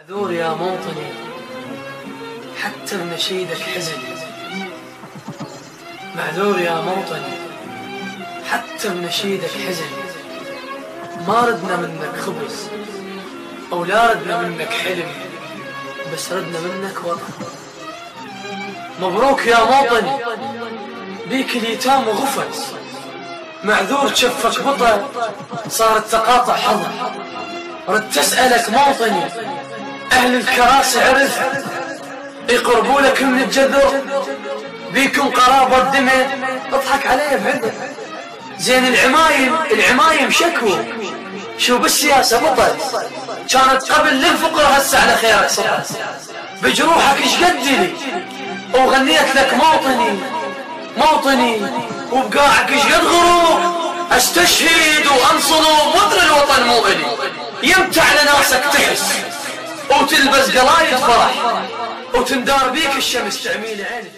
معذور يا موطني حتى بنشيدك حزن، معذور يا موطني حتى بنشيدك حزن. ما ردنا منك خبز أو لا ردنا منك حلم، بس ردنا منك وطن. مبروك يا موطني بيك اليتام وغفز، معذور شفك بطل صارت تقاطع حضن. رد تسألك موطني أهل الكراسي عرف يقربوا لك من الجذر، بيكم قرابة دمع اضحك عليه بعذر. زين العمايم شكوى شو بالسياسة بطل، كانت قبل للفقر هسه على خيرك صفت. بجروحك ايش قدلي وغنيت لك موطني وبقاعك ايش قد غروب. استشهد وانصلب وادري الوطن مو الي، يمتى على ناسك تحس وتلبس قلايد فرح وتندار بيك الشمس تعميل عينك.